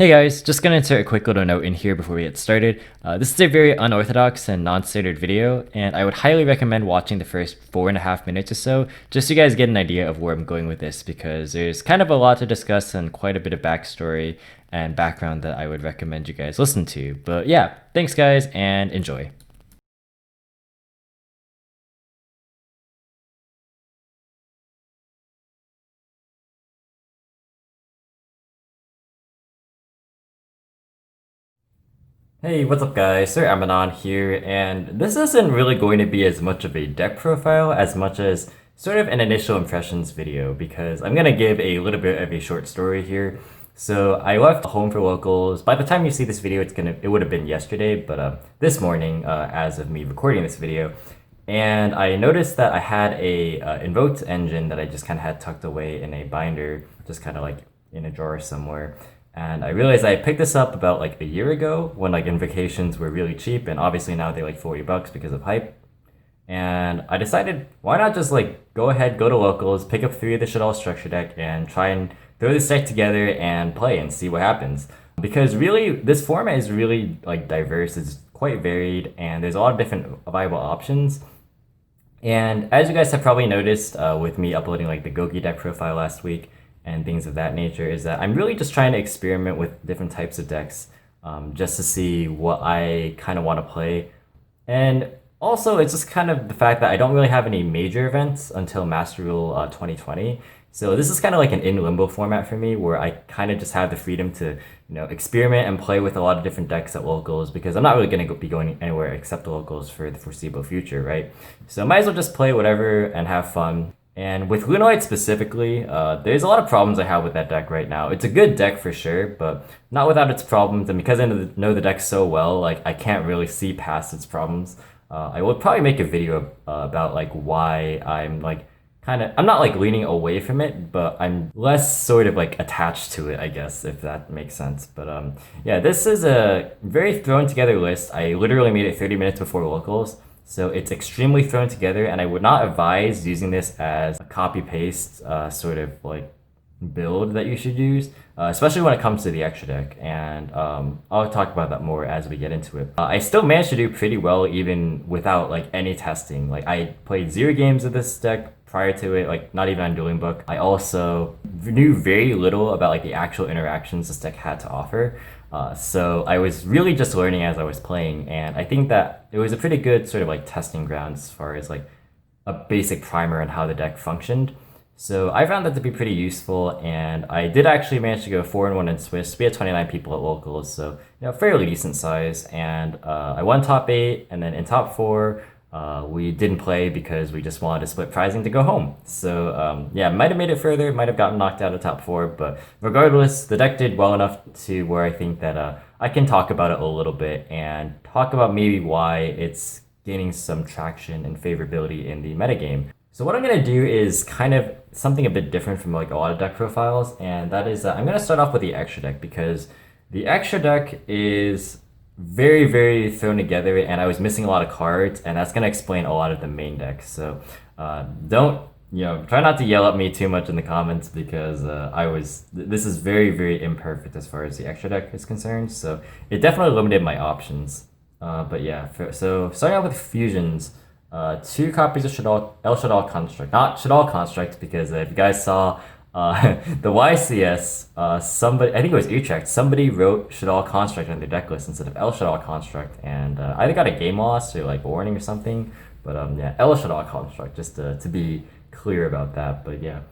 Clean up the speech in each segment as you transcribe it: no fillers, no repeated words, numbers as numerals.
Hey guys, just gonna insert a quick little note in here before we get started. This is a very unorthodox and non-standard video, and I would highly recommend watching the first 4.5 minutes or so, just so you guys get an idea of where I'm going with this, because there's kind of a lot to discuss and quite a bit of backstory and background that I would recommend you guys listen to. But yeah, thanks guys, and enjoy. Hey, what's up guys? Sir Emanon here, and this isn't really going to be as much of a deck profile as much as sort of an initial impressions video, because I'm gonna give a little bit of a short story here. So I left home for locals. By the time you see this video, it would have been yesterday, but this morning, as of me recording this video, and I noticed that I had a invoked engine that I just kind of had tucked away in a binder, just kind of like in a drawer somewhere. And I realized I picked this up about like a year ago when like invocations were really cheap, and obviously now they're like $40 because of hype. And I decided, why not just like go ahead, go to locals, pick up 3 of the Shaddoll structure deck, and try and throw this deck together and play and see what happens. Because really, this format is really like diverse. It's quite varied, and there's a lot of different viable options. And as you guys have probably noticed with me uploading like the Goki deck profile last week and things of that nature, is that I'm really just trying to experiment with different types of decks just to see what I kind of want to play. And also, it's just kind of the fact that I don't really have any major events until Master Rule 2020. So this is kind of like an in limbo format for me, where I kind of just have the freedom to, experiment and play with a lot of different decks at locals, because I'm not really going to be going anywhere except the locals for the foreseeable future, right? So might as well just play whatever and have fun. And with Lunoite specifically, there's a lot of problems I have with that deck right now. It's a good deck for sure, but not without its problems. And because I know the deck so well, like I can't really see past its problems. I will probably make a video about like why I'm like I'm not like leaning away from it, but I'm less sort of like attached to it, I guess, if that makes sense. But yeah, this is a very thrown together list. I literally made it 30 minutes before locals. So it's extremely thrown together, and I would not advise using this as a copy paste sort of like build that you should use, especially when it comes to the extra deck. And I'll talk about that more as we get into it. I still managed to do pretty well even without like any testing. Like I played 0 games of this deck prior to it, like not even on Dueling Book. I also knew very little about like the actual interactions this deck had to offer. So I was really just learning as I was playing, and I think that it was a pretty good sort of like testing ground as far as like a basic primer on how the deck functioned. So I found that to be pretty useful, and I did actually manage to go 4-1 in Swiss. We had 29 people at locals, so fairly decent size. And I won top 8, and then in top 4, we didn't play because we just wanted to split prizing to go home. So yeah, might have made it further, might have gotten knocked out of top 4, but regardless, the deck did well enough to where I think that I can talk about it a little bit and talk about maybe why it's gaining some traction and favorability in the metagame. So what I'm going to do is kind of something a bit different from like a lot of deck profiles, and that is that I'm going to start off with the extra deck, because the extra deck is very, very thrown together, and I was missing a lot of cards, and that's going to explain a lot of the main deck. So don't, try not to yell at me too much in the comments, because this is very, very imperfect as far as the extra deck is concerned. So it definitely limited my options. But yeah, so starting out with fusions. 2 copies of El Shaddoll Construct. Not Shaddoll Construct, because if you guys saw the YCS, somebody, I think it was Utrecht, somebody wrote Shaddoll Construct on their deck list instead of El Shaddoll Construct, and either got a game loss or like warning or something. But yeah, El Shaddoll Construct, just to be clear about that. But yeah,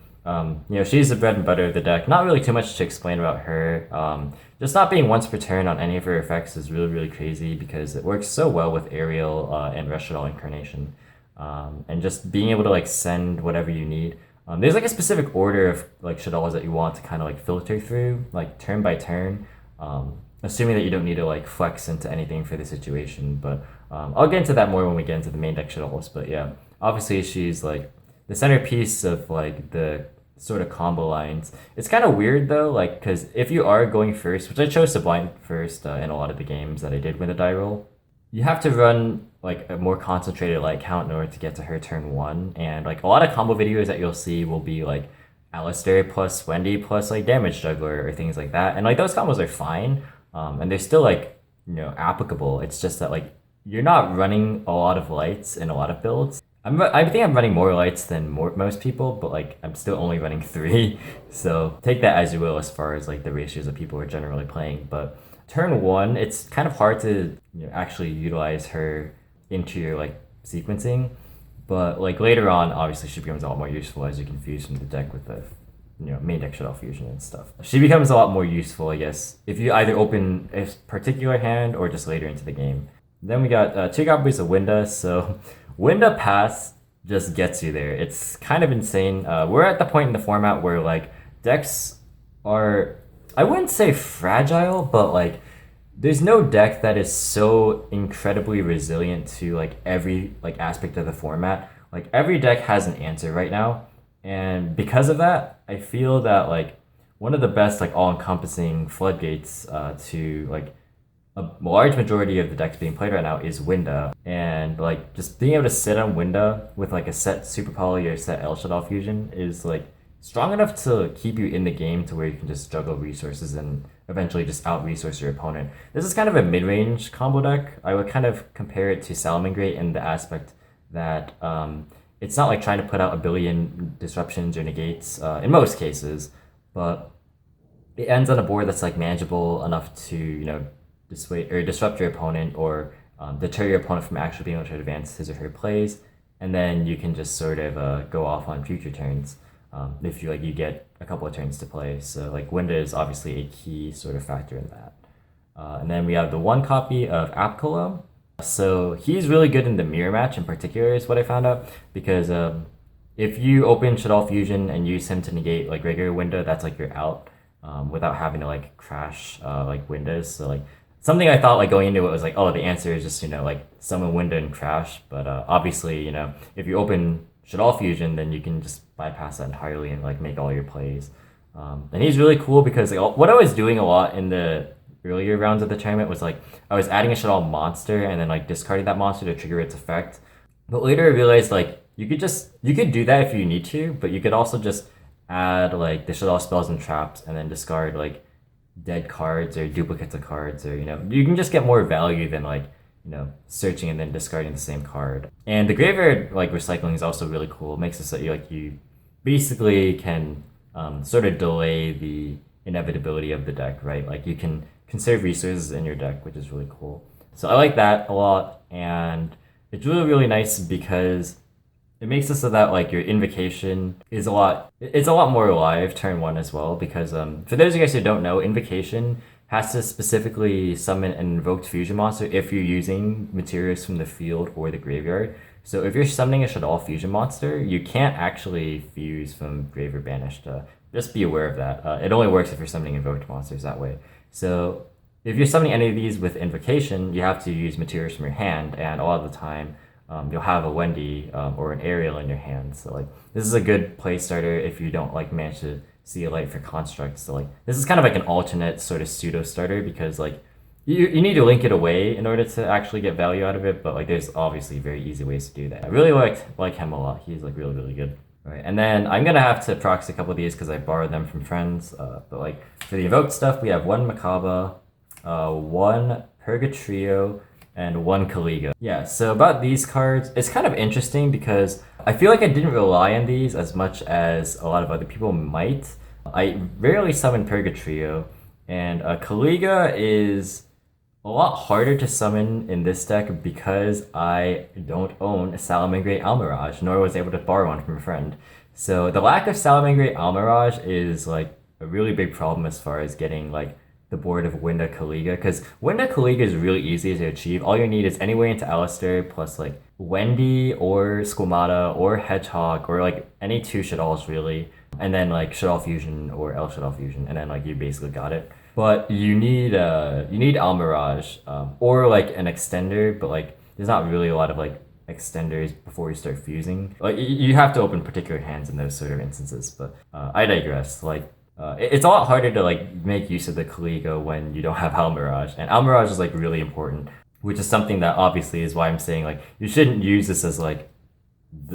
she's the bread and butter of the deck. Not really too much to explain about her. Just not being once per turn on any of her effects is really, really crazy, because it works so well with Ariel and Shaddoll Incarnation. And just being able to like send whatever you need. There's like a specific order of like Shaddolls that you want to kind of like filter through, like turn by turn, assuming that you don't need to like flex into anything for the situation. But I'll get into that more when we get into the main deck Shaddolls. But yeah, obviously she's like the centerpiece of like the sort of combo lines. It's kind of weird though, like, because if you are going first, which I chose to blind first in a lot of the games that I did win the die roll, you have to run like a more concentrated light count in order to get to her turn 1. And like a lot of combo videos that you'll see will be like Alistair plus Wendy plus like damage juggler or things like that. And like those combos are fine. And they're still like, applicable. It's just that like you're not running a lot of lights in a lot of builds. I think I'm running more lights than most people, but like I'm still only running 3. So take that as you will as far as like the ratios of people are generally playing. But turn 1, it's kind of hard to actually utilize her into your like sequencing. But like later on, obviously she becomes a lot more useful as you can fuse from the deck with the main deck Shaddoll fusion and stuff. She becomes a lot more useful, I guess, if you either open a particular hand or just later into the game. Then we got 2 copies of Winda. So Winda Pass just gets you there. It's kind of insane. We're at the point in the format where like decks are, I wouldn't say fragile, but like there's no deck that is so incredibly resilient to like every like aspect of the format. Like every deck has an answer right now, and because of that, I feel that like one of the best like all-encompassing floodgates to like a large majority of the decks being played right now is Winda, and like just being able to sit on Winda with like a set Super Poly or set El Shaddoll fusion is like strong enough to keep you in the game to where you can just juggle resources and eventually just out resource your opponent. This is kind of a mid-range combo deck. I would kind of compare it to Salamangreat in the aspect that it's not like trying to put out a billion disruptions or negates in most cases, but it ends on a board that's like manageable enough to dissuade or disrupt your opponent or deter your opponent from actually being able to advance his or her plays, and then you can just sort of go off on future turns. If you get a couple of turns to play. So like Winda is obviously a key sort of factor in that. And then we have the 1 copy of Apkolo. So he's really good in the mirror match in particular is what I found out, because if you open Shaddoll Fusion and use him to negate like regular Winda, that's like you're out without having to like crash like Windas. So like something I thought like going into it was like, oh, the answer is just like summon Winda and crash, but obviously if you open Shaddoll Fusion, then you can just bypass that entirely and like make all your plays. And he's really cool because like, what I was doing a lot in the earlier rounds of the tournament was like I was adding a Shaddoll monster and then like discarding that monster to trigger its effect. But later I realized like you could do that if you need to, but you could also just add like the Shaddoll spells and traps and then discard like dead cards or duplicates of cards, or you can just get more value than like searching and then discarding the same card. And the graveyard like recycling is also really cool. It makes it so you basically can sort of delay the inevitability of the deck, right? Like you can conserve resources in your deck, which is really cool. So I like that a lot, and it's really nice because it makes it so that like your invocation is a lot more alive turn 1 as well, because for those of you guys who don't know, invocation has to specifically summon an invoked fusion monster if you're using materials from the field or the graveyard. So if you're summoning a Shaddoll fusion monster, you can't actually fuse from Grave or Banished. Just be aware of that. It only works if you're summoning invoked monsters that way. So if you're summoning any of these with invocation, you have to use materials from your hand, and a lot of the time you'll have a Wendy or an Ariel in your hand. So like this is a good play starter if you don't like manage to see a light for constructs. So like this is kind of like an alternate sort of pseudo starter, because like you need to link it away in order to actually get value out of it, but like there's obviously very easy ways to do that. I really like him a lot. He's like really good. All right, and then I'm gonna have to proxy a couple of these because I borrowed them from friends. But like for the evoked stuff, we have 1 Makaba, 1 Purgatrio, and 1 Kaliga. Yeah, so about these cards, it's kind of interesting because I feel like I didn't rely on these as much as a lot of other people might. I rarely summon Purgatrio, and Kaliga is a lot harder to summon in this deck because I don't own Salamangreat Almirage, nor was able to borrow one from a friend. So the lack of Salamangreat Almirage is like a really big problem as far as getting like the board of Winda Kaliga, because Winda Kaliga is really easy to achieve. All you need is any way into Alistair plus like Wendy or Squamata or Hedgehog or like any 2 Shaddolls really, and then like Shaddoll Fusion or El Shaddoll Fusion, and then like you basically got it. But you need Almirage or like an extender, but like there's not really a lot of like extenders before you start fusing. Like you have to open particular hands in those sort of instances. But I digress. Like it's a lot harder to like make use of the Kaliga when you don't have Almirage, and Almirage is like really important, which is something that obviously is why I'm saying like you shouldn't use this as like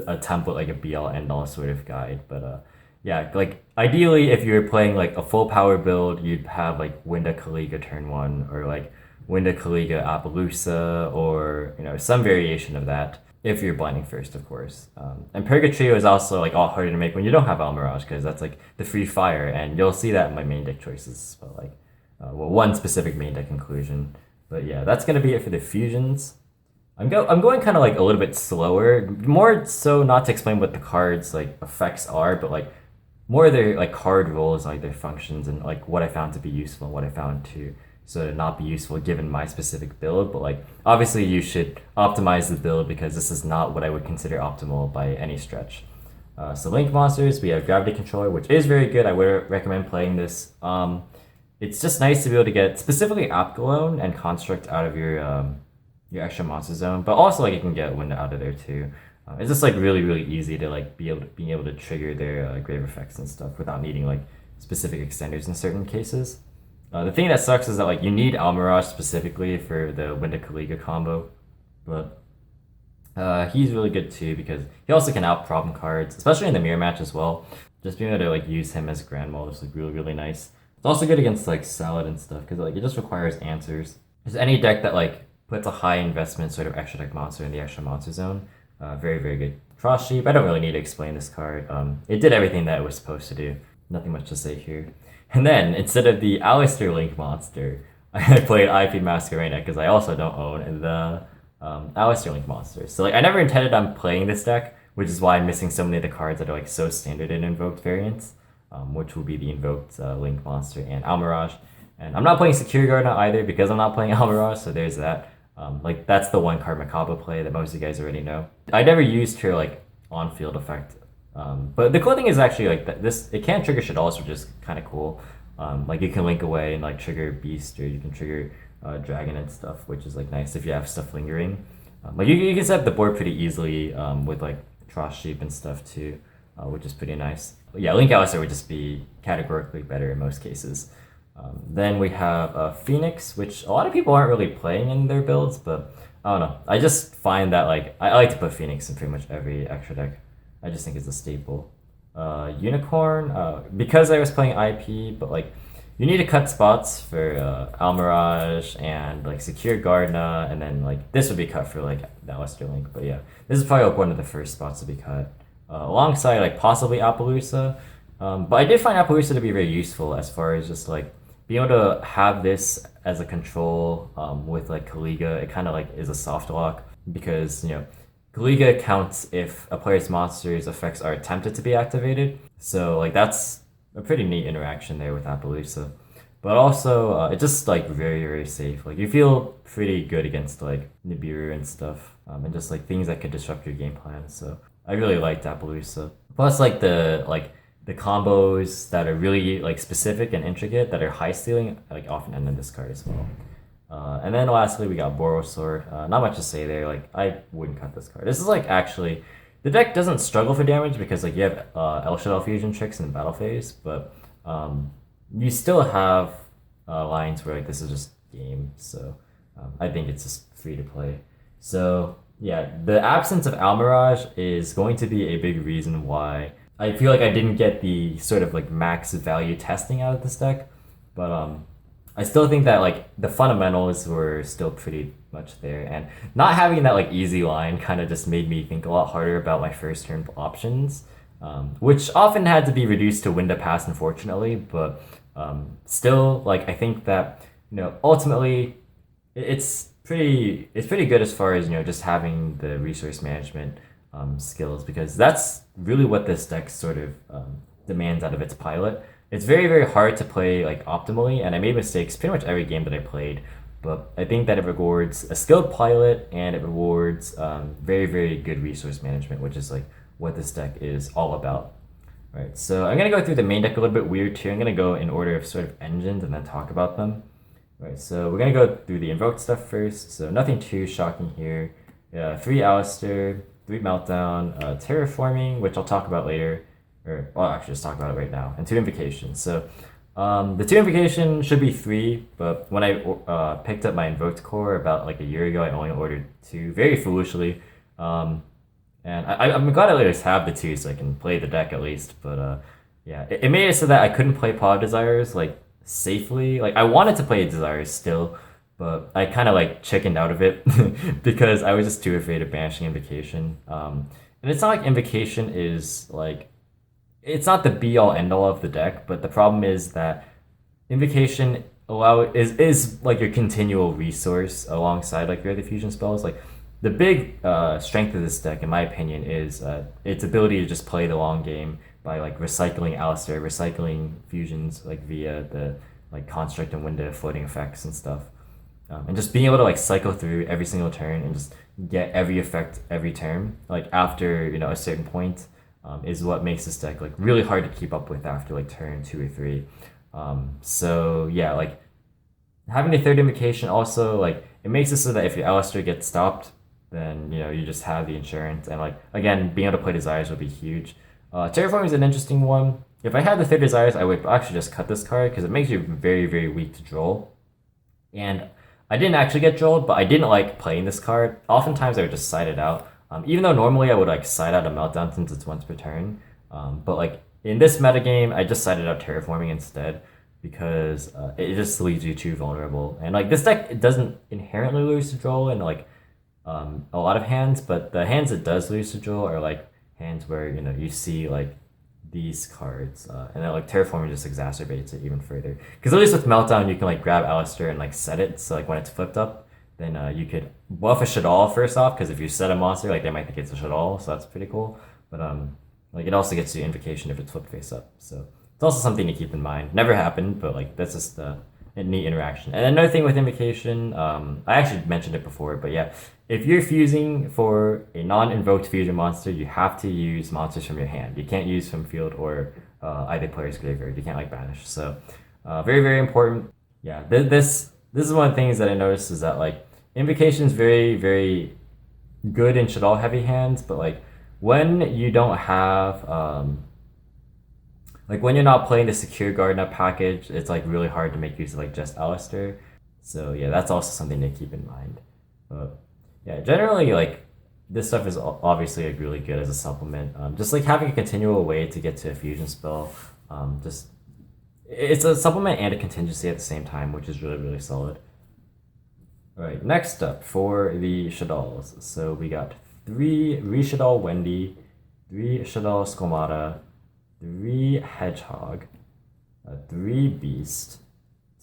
a template, like a BL end all sort of guide. But yeah, like ideally, if you're playing like a full power build, you'd have like Winda Kaliga turn one, or like Winda Kaliga Appaloosa, or some variation of that. If you're blinding first, of course. And Purgatrio is also like all harder to make when you don't have Almirage, because that's like the free fire, and you'll see that in my main deck choices. But like, one specific main deck inclusion. But yeah, that's gonna be it for the fusions. I'm going kind of like a little bit slower, more so not to explain what the cards like effects are, but like more their like card roles, like their functions, and like what I found to be useful and what I found to sort of not be useful given my specific build. But like obviously you should optimize the build, because this is not what I would consider optimal by any stretch. So Link monsters, we have Gravity Controller, which is very good. I would recommend playing this. It's just nice to be able to get specifically Apgalone and Construct out of your extra monster zone, but also like you can get Winda out of there too. It's just like really easy to like being able to trigger their grave effects and stuff without needing like specific extenders in certain cases. The thing that sucks is that like you need Almirage specifically for the Winda Kaliga combo, but he's really good too because he also can out problem cards, especially in the mirror match as well. Just being able to like use him as Grand Mal is like really nice. It's also good against like Salad and stuff because like it just requires answers. There's any deck that like puts a high investment sort of extra deck monster in the extra monster zone. Very good. Frost Sheep, I don't really need to explain this card. It did everything that it was supposed to do. Nothing much to say here. And then, instead of the Alistair Link monster, I played IP Masquerade because I also don't own the Alistair Link monster. So like, I never intended on playing this deck, which is why I'm missing so many of the cards that are like so standard in Invoked variants, which will be the Invoked Link monster and Almirage. And I'm not playing Secure Gardener either because I'm not playing Almirage, so there's that. Like that's the one card Macabre play that most of you guys already know. I never used her like on-field effect, but the cool thing is actually like that it can trigger Shaddolls, which is kind of cool. Like you can link away and like trigger Beast, or you can trigger Dragon and stuff, which is like nice if you have stuff lingering. Like you can set up the board pretty easily with like Frost Sheep and stuff too, which is pretty nice. But yeah, Link Alistair would just be categorically better in most cases. Then we have Phoenix, which a lot of people aren't really playing in their builds, but I don't know. I just find that like I like to put Phoenix in pretty much every extra deck. I just think it's a staple. Unicorn, because I was playing IP, but like you need to cut spots for Almirage and like Secure Gardener, and then like this would be cut for like the Alistair Link. But yeah, this is probably like one of the first spots to be cut, alongside like possibly Appaloosa. But I did find Appaloosa to be very useful as far as just like being able to have this as a control with like Kaliga. It kind of like is a soft lock because Kaliga counts if a player's monster's effects are attempted to be activated. So like that's a pretty neat interaction there with Appaloosa. But also it's just like very safe. Like you feel pretty good against like Nibiru and stuff, and just like things that could disrupt your game plan. So I really liked Appaloosa. Plus like the combos that are really like specific and intricate that are high stealing like often end in this card as well. And then lastly we got Borosaur. Not much to say there. Like I wouldn't cut this card. This is like actually the deck doesn't struggle for damage because like you have El Shaddoll fusion tricks in the battle phase, but you still have lines where like this is just game. So I think it's just free to play. So yeah, the absence of Almirage is going to be a big reason why I feel like I didn't get the sort of like max value testing out of this deck, but I still think that like the fundamentals were still pretty much there, and not having that like easy line kind of just made me think a lot harder about my first turn options, which often had to be reduced to Winda Pass, unfortunately, but still like I think that ultimately it's pretty good as far as just having the resource management skills, because that's really what this deck sort of demands out of its pilot. It's very hard to play like optimally, and I made mistakes pretty much every game that I played, but I think that it rewards a skilled pilot and it rewards very good resource management, which is like what this deck is all about. Right, so I'm gonna go through the main deck a little bit weird too. I'm gonna go in order of sort of engines and then talk about them. Right, so we're gonna go through the invoked stuff first, so nothing too shocking here. 3 Alistair, 3 Meltdown, Terraforming, which I'll talk about later, or well, actually just talk about it right now, and 2 Invocations. So the 2 Invocation should be 3, but when I picked up my Invoked core about like a year ago, I only ordered 2, very foolishly. And I'm glad I at least have the 2 so I can play the deck at least, but Yeah, it made it so that I couldn't play Pod Desires like safely. Like I wanted to play Desires still, but I kind of like chickened out of it because I was just too afraid of banishing Invocation. And it's not like Invocation is like it's not the be all end all of the deck, but the problem is that Invocation is like your continual resource alongside like your other fusion spells. Like the big strength of this deck, in my opinion, is its ability to just play the long game by like recycling Alistair, recycling fusions like via the like construct and window floating effects and stuff, and just being able to like cycle through every single turn and just get every effect every turn like after a certain point is what makes this deck like really hard to keep up with after like turn 2 or 3. So yeah, like having a third invocation also like it makes it so that if your Alistair gets stopped, then you just have the insurance, and like again being able to play desires would be huge. Terraforming is an interesting one. If I had the third desires, I would actually just cut this card because it makes you very very weak to draw. And I didn't actually get trolled, but I didn't like playing this card. Oftentimes I would just side it out. Even though normally I would like side out a meltdown since it's once per turn. But like in this metagame, I just sided out terraforming instead because it just leaves you too vulnerable. And like this deck, it doesn't inherently lose to draw in like a lot of hands, but the hands it does lose to draw are like hands where you see like these cards, and then like terraforming just exacerbates it even further. Because at least with meltdown, you can like grab Alistair and like set it, so like when it's flipped up, then you could buff a Shaddoll first off. Because if you set a monster, like they might think it's a Shaddoll, so that's pretty cool. But like it also gets you invocation if it's flipped face up, so it's also something to keep in mind. Never happened, but like that's just a neat interaction. And another thing with invocation, I actually mentioned it before, but yeah, if you're fusing for a non-invoked fusion monster, you have to use monsters from your hand. You can't use from field or either player's graveyard. You can't like banish. So very very important. Yeah, this is one of the things that I noticed is that like invocation is very very good in Shaddoll heavy hands, but like when you don't have like when you're not playing the secure Gardener package, it's like really hard to make use of like just Alistair. So yeah, that's also something to keep in mind. But yeah, generally like this stuff is obviously like really good as a supplement. Just like having a continual way to get to a fusion spell, just it's a supplement and a contingency at the same time, which is really really solid. All right, next up for the Shaddolls. So we got 3 Reshaddoll Wendy, 3 Shaddoll Skomata, 3 Hedgehog, 3 Beast,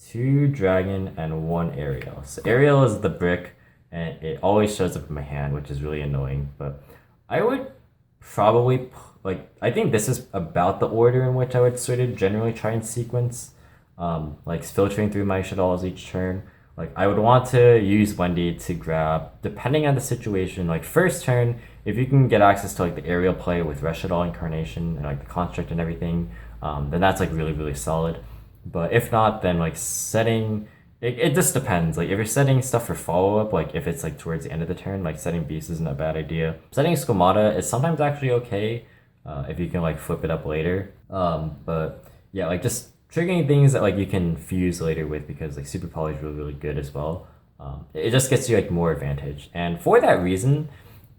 2 Dragon, and 1 Ariel. So Ariel is the brick, and it always shows up in my hand, which is really annoying. But I would probably, like, I think this is about the order in which I would sort of generally try and sequence, like filtering through my Shaddolls each turn. Like I would want to use Wendy to grab, depending on the situation, like first turn, if you can get access to like the aerial play with Reshaddoll Incarnation and like the construct and everything, then that's like really, really solid. But if not, then like setting, it just depends. Like if you're setting stuff for follow-up, like if it's like towards the end of the turn, like setting Beast isn't a bad idea. Setting Skomata is sometimes actually okay, if you can like flip it up later. But yeah, like just triggering things that like you can fuse later with, because like super poly is really really good as well. It just gets you like more advantage, and for that reason,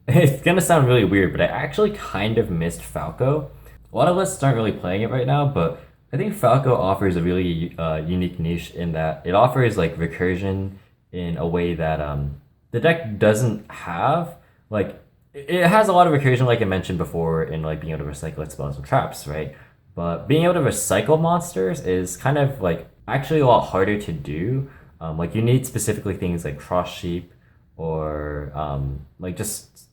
it's gonna sound really weird, but I actually kind of missed Falco. A lot of us aren't really playing it right now, but I think Falco offers a really unique niche in that it offers like recursion in a way that the deck doesn't have. Like it has a lot of recursion, like I mentioned before, in like being able to recycle its spells and traps, right? But being able to recycle monsters is kind of like actually a lot harder to do. Like you need specifically things like cross sheep or like just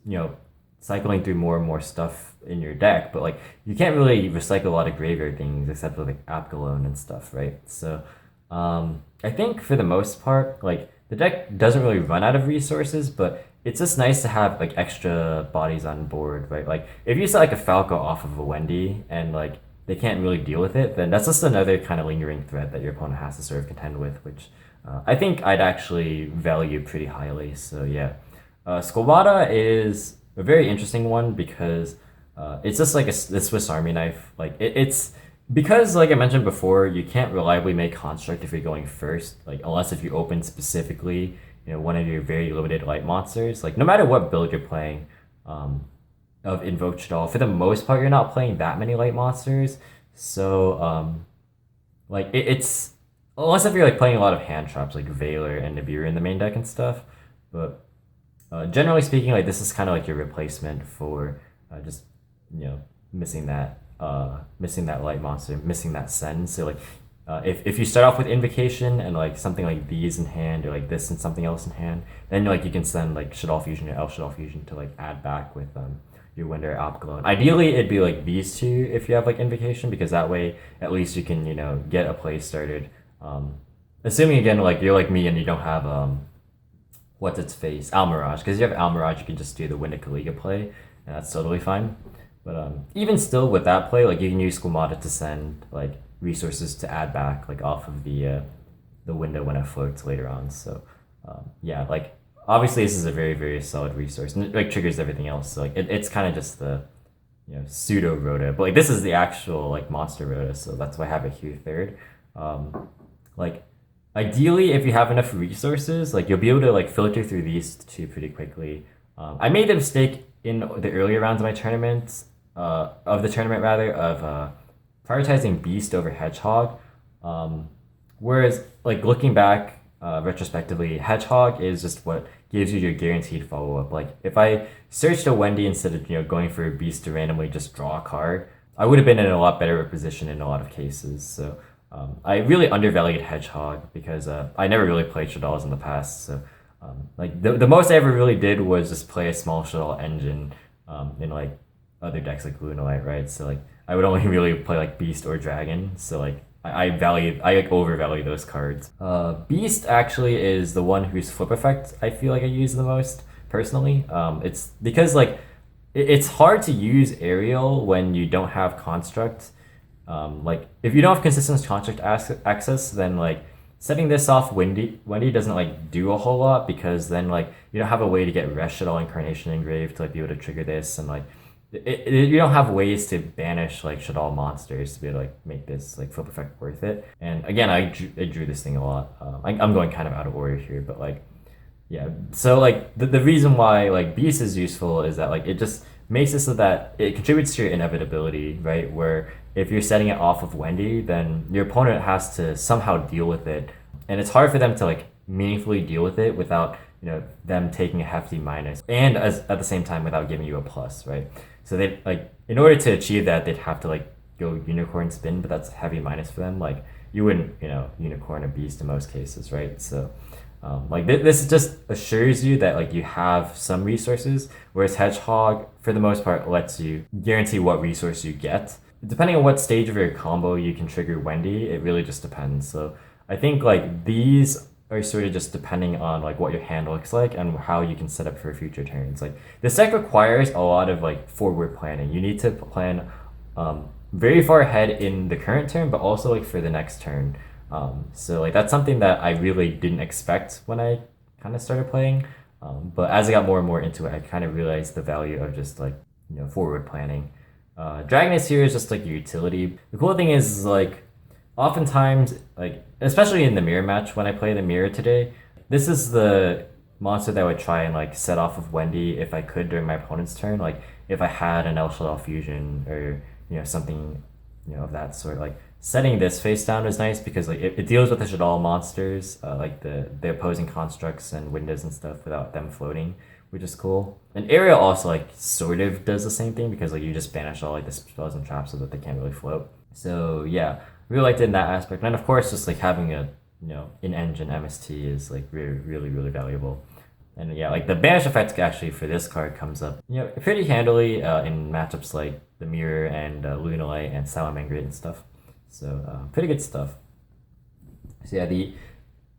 cycling through more and more stuff in your deck. But like you can't really recycle a lot of graveyard things except for like Apgalone and stuff, right? So I think for the most part, like the deck doesn't really run out of resources, but it's just nice to have like extra bodies on board, right? Like if you set like a Falco off of a Wendy and like they can't really deal with it, then that's just another kind of lingering threat that your opponent has to sort of contend with, which I think I'd actually value pretty highly. So yeah, Skolvada is a very interesting one because it's just like the Swiss Army knife. Like it's because like I mentioned before, you can't reliably make construct if you're going first, like unless if you open specifically one of your very limited light monsters. Like no matter what build you're playing, of Invoked Shaddoll, for the most part, you're not playing that many light monsters. So like it's unless if you're like playing a lot of hand traps like Valor and Nibiru in the main deck and stuff, but generally speaking, like this is kind of like your replacement for just missing that light monster, missing that send. So like if you start off with Invocation and like something like these in hand or like this and something else in hand, then like you can send like Shaddoll Fusion or El Shaddoll Fusion to like add back with your Winder Alpgalone. Ideally, it'd be like these two if you have like Invocation, because that way at least you can get a play started. Assuming again like you're like me and you don't have what's its face Almirage, because you have Almirage you can just do the Winder Kaliga play and that's totally fine. But even still with that play, like you can use Squamata to send like resources to add back like off of the window when it floats later on. So yeah, like obviously this is a very very solid resource and it like triggers everything else. So like it's kind of just the pseudo Rhoda, but like this is the actual like monster Rhoda, so that's why I have it here third. Like ideally if you have enough resources, like you'll be able to like filter through these two pretty quickly. I made the mistake in the earlier rounds of my tournament, of the tournament rather, of prioritizing Beast over Hedgehog. Whereas, like looking back retrospectively, Hedgehog is just what gives you your guaranteed follow up. Like if I searched a Wendy instead of going for a Beast to randomly just draw a card, I would have been in a lot better position in a lot of cases. So I really undervalued Hedgehog because I never really played Shaddolls in the past. So like the most I ever really did was just play a small Shaddoll engine in like other decks like Lunalite, right? So like I would only really play like Beast or Dragon. So like I like overvalue those cards. Beast actually is the one whose flip effect I feel like I use the most personally. It's because like it's hard to use Aerial when you don't have Construct. Like if you don't have consistent Construct access, then like setting this off Wendy doesn't like do a whole lot, because then like you don't have a way to get Resh Shaddoll Incarnation engraved to like be able to trigger this, and like you don't have ways to banish like Shaddoll monsters to be able to like make this like flip effect worth it. And again, I drew this thing a lot. I'm going kind of out of order here, but like yeah. So like the reason why like Beast is useful is that like it just makes it so that it contributes to your inevitability, right? Where if you're setting it off of Wendy, then your opponent has to somehow deal with it, and it's hard for them to like meaningfully deal with it without them taking a hefty minus, and at the same time without giving you a plus, right? So they like in order to achieve that, they'd have to like go Unicorn Spin, but that's a heavy minus for them. Like you wouldn't Unicorn a Beast in most cases, right? So like this just assures you that like you have some resources, whereas Hedgehog for the most part lets you guarantee what resource you get. Depending on what stage of your combo you can trigger Wendy, it really just depends. So I think like these are sort of just depending on like what your hand looks like and how you can set up for future turns. Like this deck requires a lot of like forward planning. You need to plan very far ahead in the current turn, but also like for the next turn. So like that's something that I really didn't expect when I kind of started playing. But as I got more and more into it, I kind of realized the value of just like forward planning. Dragoness here is just like your utility. The cool thing is like oftentimes like especially in the mirror match when I play the mirror today, this is the monster that I would try and like set off of Wendy if I could during my opponent's turn. Like if I had an El Shaddoll Fusion or something of that sort. Like setting this face down is nice because like it deals with the Shaddoll monsters, like the opposing constructs and windows and stuff without them floating, which is cool. And Aerial also like sort of does the same thing because like you just banish all like the spells and traps so that they can't really float. So yeah, really liked it in that aspect. And of course just like having a in-engine MST is like really valuable. And yeah, like the banish effect actually for this card comes up pretty handily in matchups like the Mirror and Lunalite and Salamangreat and stuff. So pretty good stuff. So yeah,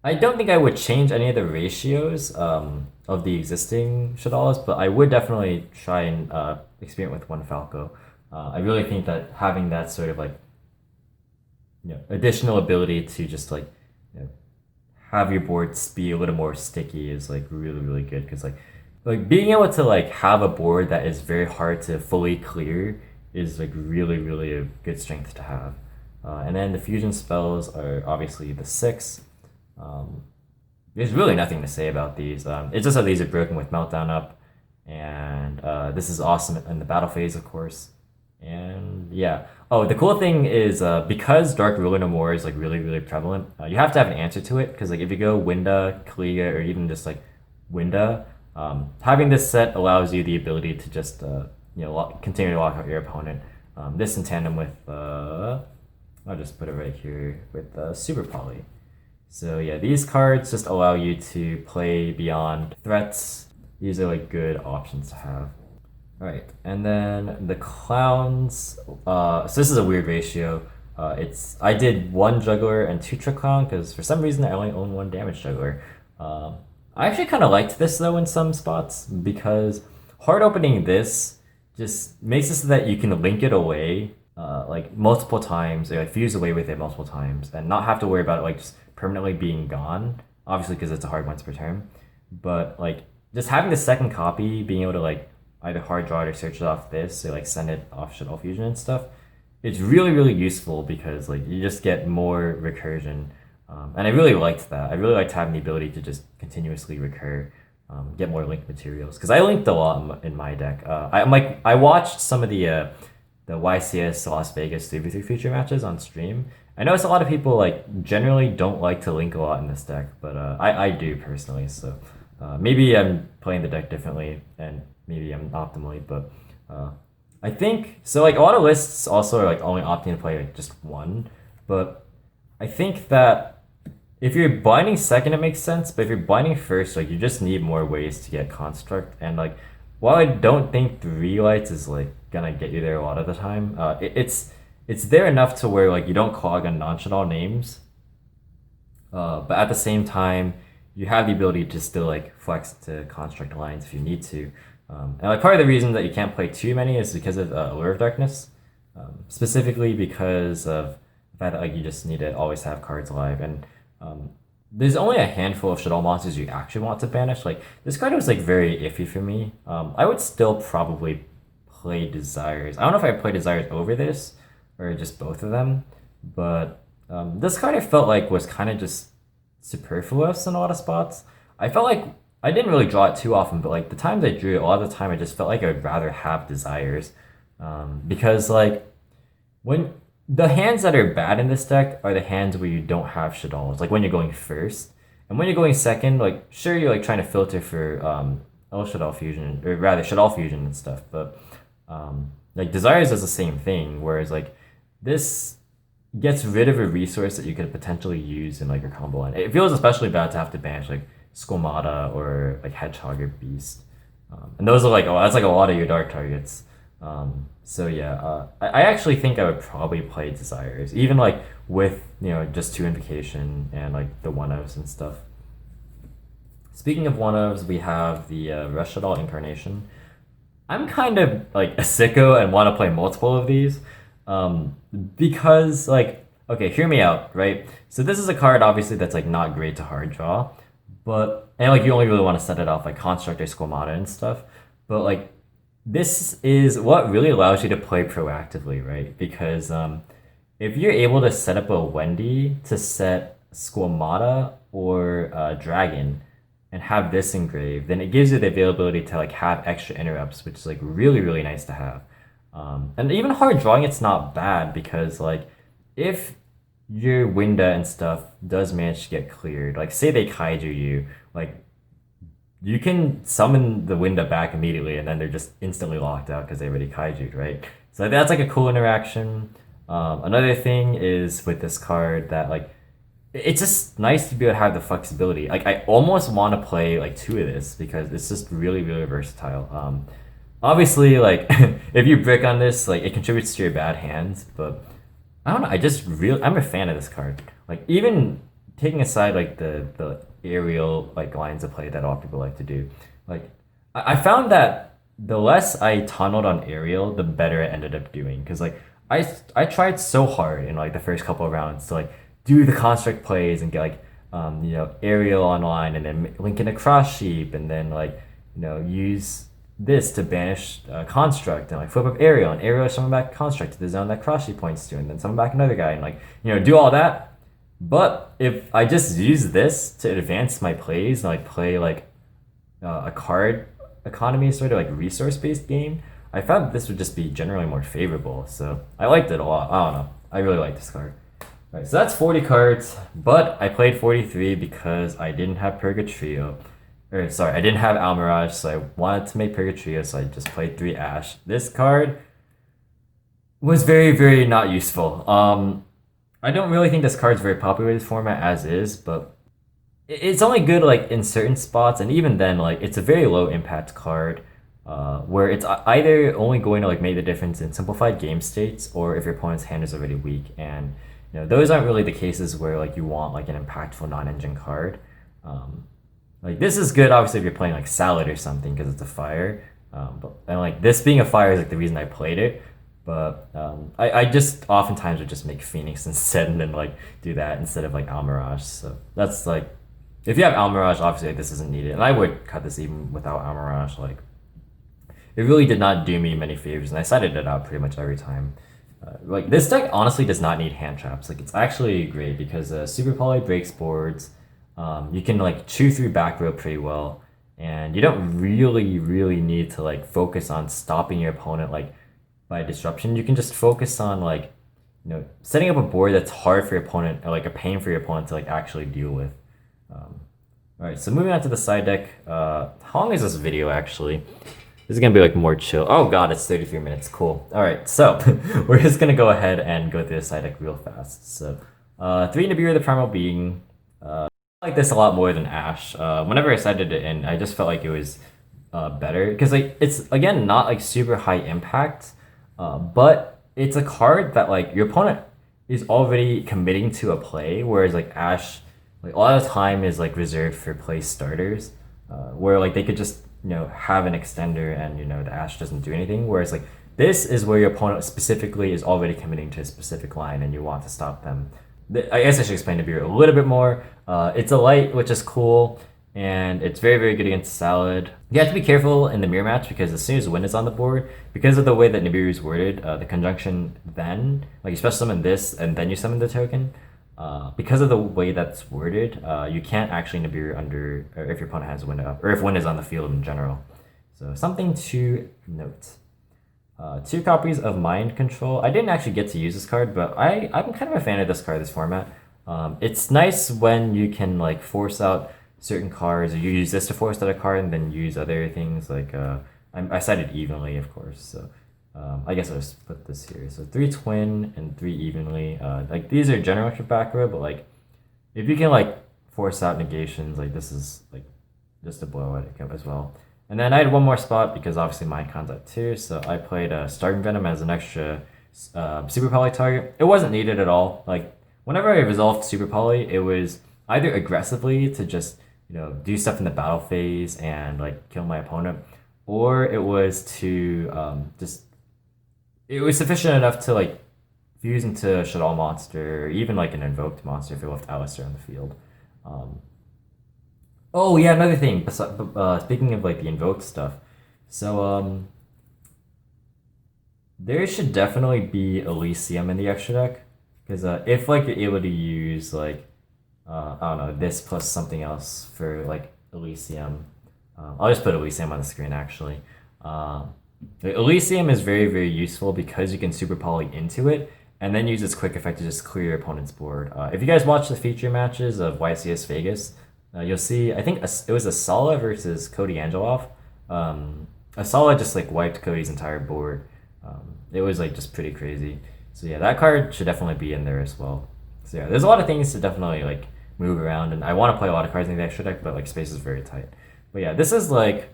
I don't think I would change any of the ratios of the existing Shaddolls, but I would definitely try and experiment with one Falco. I really think that having that sort of like additional ability to just like have your boards be a little more sticky is like really good, because like being able to like have a board that is very hard to fully clear is like really a good strength to have. And then the fusion spells are obviously the 6. There's really nothing to say about these. It's just that these are broken with Meltdown up, and this is awesome in the battle phase, of course. And yeah. Oh, the cool thing is because Dark Ruler No More is like really prevalent, you have to have an answer to it because like if you go Winda, Kalia, or even just like Winda, having this set allows you the ability to just continue to lock out your opponent. This in tandem with I'll just put it right here with Super Poly. So yeah, these cards just allow you to play beyond threats. These are like good options to have. All right, and then the clowns. So this is a weird ratio. I did one juggler and two trick clown because for some reason I only own one damage juggler. I actually kind of liked this though in some spots because hard opening this just makes it so that you can link it away like multiple times, or like fuse away with it multiple times, and not have to worry about it like just permanently being gone. Obviously, because it's a hard once per turn, but like just having the second copy, being able to like either hard draw it or search it off this, or like send it off Shaddoll Fusion and stuff. It's really useful because like you just get more recursion, and I really liked that. I really liked having the ability to just continuously recur, get more linked materials because I linked a lot in my deck. I watched some of the YCS Las Vegas 3v3 feature matches on stream. I noticed a lot of people like generally don't like to link a lot in this deck, but I do personally. So maybe I'm playing the deck differently and maybe I'm optimally, but I think so. Like a lot of lists also are like only opting to play like just one, but I think that if you're binding second, it makes sense. But if you're binding first, like you just need more ways to get construct. And like while I don't think three lights is like gonna get you there a lot of the time, it's there enough to where like you don't clog on nonchalant names, but at the same time you have the ability to still like flex to construct lines if you need to. And like part of the reason that you can't play too many is because of Allure of Darkness, specifically because of the fact that like you just need to always have cards alive, and there's only a handful of Shaddoll monsters you actually want to banish. Like this card was like very iffy for me. I would still probably play Desires. I don't know if I play Desires over this or just both of them, but this card I felt like was kind of just superfluous in a lot of spots. I felt like I didn't really draw it too often, but like the times I drew it, a lot of the time I just felt like I would rather have Desires, because like when the hands that are bad in this deck are the hands where you don't have Shaddolls, like when you're going first, and when you're going second, like sure you're like trying to filter for Shaddoll Fusion, or rather Shaddoll Fusion and stuff, but like Desires does the same thing, whereas like this gets rid of a resource that you could potentially use in like your combo line. It feels especially bad to have to banish like Squamata or like Hedgehog or Beast, and those are like that's like a lot of your dark targets. So yeah, I actually think I would probably play Desires, even like with just two Invocation and like the one-ofs and stuff. Speaking of one-ofs, we have the Shaddoll Incarnation. I'm kind of like a sicko and want to play multiple of these, because like okay, hear me out, right? So this is a card obviously that's like not great to hard draw, but and like you only really want to set it off like Construct or Squamata and stuff, but like this is what really allows you to play proactively, right? Because if you're able to set up a Wendy to set Squamata or Dragon and have this engraved, then it gives you the availability to like have extra interrupts, which is like really nice to have. And even hard drawing, it's not bad because like if your Winda and stuff does manage to get cleared, like say they kaiju you, like you can summon the Winda back immediately and then they're just instantly locked out because they already kaiju'd, right? So that's like a cool interaction. Another thing is with this card that like it's just nice to be able to have the flexibility. Like I almost want to play like two of this because it's just really versatile. Obviously like if you brick on this, like it contributes to your bad hands, but I don't know, I'm a fan of this card. Like even taking aside like the aerial like lines of play that all people like to do, like I found that the less I tunneled on aerial, the better it ended up doing. Because like I tried so hard in like the first couple of rounds to like do the construct plays and get like aerial online and then link in a cross sheep and then like use this to banish construct and like flip up aerial and aerial summon back construct to the zone that cross sheep points to and then summon back another guy and like do all that. But if I just use this to advance my plays and like play like a card economy sort of like resource based game, I found this would just be generally more favorable. So I liked it a lot. I don't know. I really like this card. Alright, so that's 40 cards, but I played 43 because I didn't have Purgatrio. Or sorry, I didn't have Almirage, so I wanted to make Purgatrio, so I just played 3 Ash. This card was very, very not useful. I don't really think this card's very popular in this format as is, but it's only good like in certain spots, and even then, like it's a very low impact card, where it's either only going to like make the difference in simplified game states, or if your opponent's hand is already weak, and those aren't really the cases where like you want like an impactful non-engine card. Like this is good obviously if you're playing like Salad or something because it's a fire, and like this being a fire is like the reason I played it. But I just oftentimes would just make Phoenix instead and then like do that instead of like Almirage. So that's like, if you have Almirage, obviously like, this isn't needed. And I would cut this even without Almirage. Like, it really did not do me many favors, and I sided it out pretty much every time. Like this deck honestly does not need hand traps. Like it's actually great because Super Poly breaks boards. You can like chew through back row pretty well, and you don't really need to like focus on stopping your opponent like by disruption. You can just focus on like setting up a board that's hard for your opponent, or like a pain for your opponent to like actually deal with. All right, so moving on to the side deck. How long is this video actually? This is gonna be like more chill. Oh god, it's 33 minutes. Cool. All right, so we're just gonna go ahead and go through the side deck real fast. So 3 Nibiru the Primal Being. I like this a lot more than Ash. Whenever I sided it in, I just felt like it was better because like it's again not like super high impact, but it's a card that like your opponent is already committing to a play, whereas like Ash, like a lot of the time is like reserved for play starters, where like they could just have an extender and the Ash doesn't do anything, whereas like this is where your opponent specifically is already committing to a specific line and you want to stop them. I guess I should explain Nibiru a little bit more. It's a light, which is cool, and it's very good against Salad. You have to be careful in the mirror match because as soon as Wind is on the board, because of the way that Nibiru is worded, the conjunction then, like you special summon this and then you summon the token, because of the way that's worded, you can't actually Nibiru under, or if your opponent has Wind up, or if Wind is on the field in general. So something to note. 2 copies of Mind Control. I didn't actually get to use this card, but I'm kind of a fan of this card, this format. It's nice when you can like force out certain cards, or you use this to force out a card and then use other things like I sided evenly, of course. So I guess I'll just put this here. So 3 Twin and 3 Evenly. Like these are general for back row, but like if you can like force out negations, like this is like just a blow at it as well. And then I had one more spot because obviously Mind Contact too, so I played Starving Venom as an extra Super Poly target. It wasn't needed at all. Like whenever I resolved Super Poly, it was either aggressively to just do stuff in the battle phase and like kill my opponent, or it was to it was sufficient enough to like fuse into a Shaddoll monster, or even like an invoked monster if it left Alistair on the field. Oh yeah, another thing. Speaking of like the invoked stuff, so there should definitely be Elysium in the extra deck, because if like you're able to use like I don't know, this plus something else for like Elysium. I'll just put Elysium on the screen actually. Elysium is very useful because you can super poly into it and then use its quick effect to just clear your opponent's board. If you guys watch the feature matches of YCS Vegas, you'll see, I think it was Asala versus Cody Angelov. Asala just like wiped Cody's entire board. It was like just pretty crazy. So yeah, that card should definitely be in there as well. So yeah, there's a lot of things to definitely like move around, and I want to play a lot of cards in the extra deck, but like space is very tight. But yeah, this is like,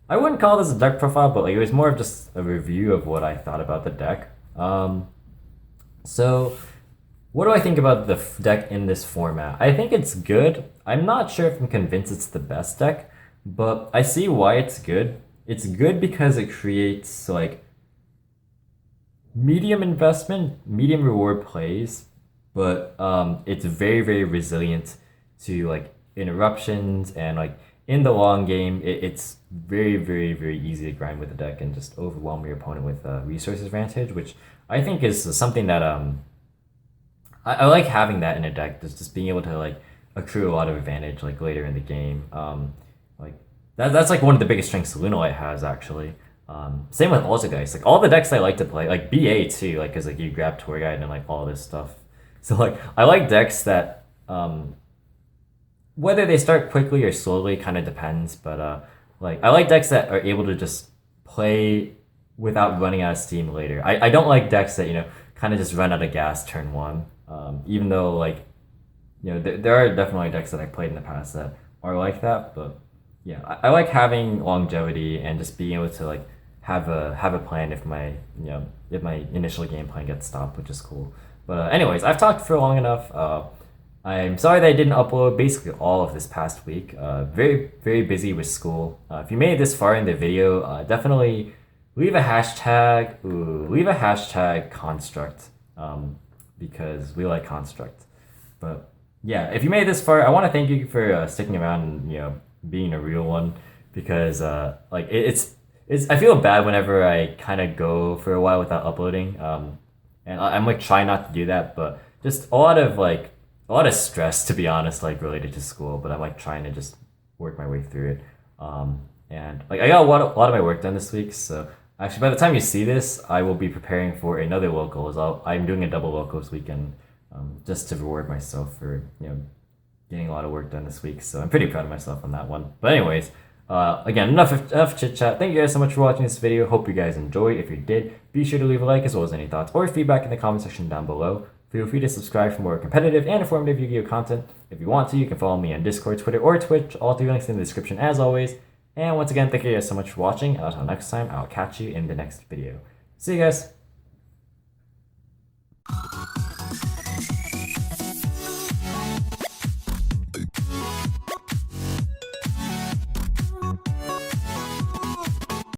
I wouldn't call this a deck profile, but like it was more of just a review of what I thought about the deck. So what do I think about the deck in this format? I think it's good. I'm not sure if I'm convinced it's the best deck, but I see why it's good. It's good because it creates like medium investment, medium reward plays, but it's very resilient to like interruptions, and like in the long game, it's very easy to grind with the deck and just overwhelm your opponent with resources advantage, which I think is something that I like having that in a deck, just being able to like accrue a lot of advantage like later in the game. Like that's like one of the biggest strengths Lunalight has actually. Same with also guys, like all the decks I like to play, like BA too, like because like you grab tour guide and like all this stuff. So like I like decks that whether they start quickly or slowly kind of depends, but like I like decks that are able to just play without running out of steam later. I don't like decks that kind of just run out of gas turn one. Even though like there are definitely decks that I played in the past that are like that, but yeah, I like having longevity and just being able to like have a plan if my if my initial game plan gets stopped, which is cool. But anyways, I've talked for long enough. I'm sorry that I didn't upload basically all of this past week. Very busy with school. If you made it this far in the video, definitely leave a hashtag. Leave a hashtag construct, because we like construct. But yeah, if you made it this far, I want to thank you for sticking around and being a real one, because like it's I feel bad whenever I kind of go for a while without uploading. And I'm like trying not to do that, but just a lot of stress, to be honest, like related to school. But I'm like trying to just work my way through it. And like I got a lot of my work done this week, so actually by the time you see this, I will be preparing for another locals. I'm doing a double locals weekend, just to reward myself for getting a lot of work done this week. So I'm pretty proud of myself on that one. But anyways, again, enough chit chat. Thank you guys so much for watching this video. Hope you guys enjoyed. If you did, be sure to leave a like as well as any thoughts or feedback in the comment section down below. Feel free to subscribe for more competitive and informative Yu-Gi-Oh content. If you want to, you can follow me on Discord, Twitter, or Twitch. All three links in the description as always. And once again, thank you guys so much for watching. And until next time, I'll catch you in the next video. See you guys.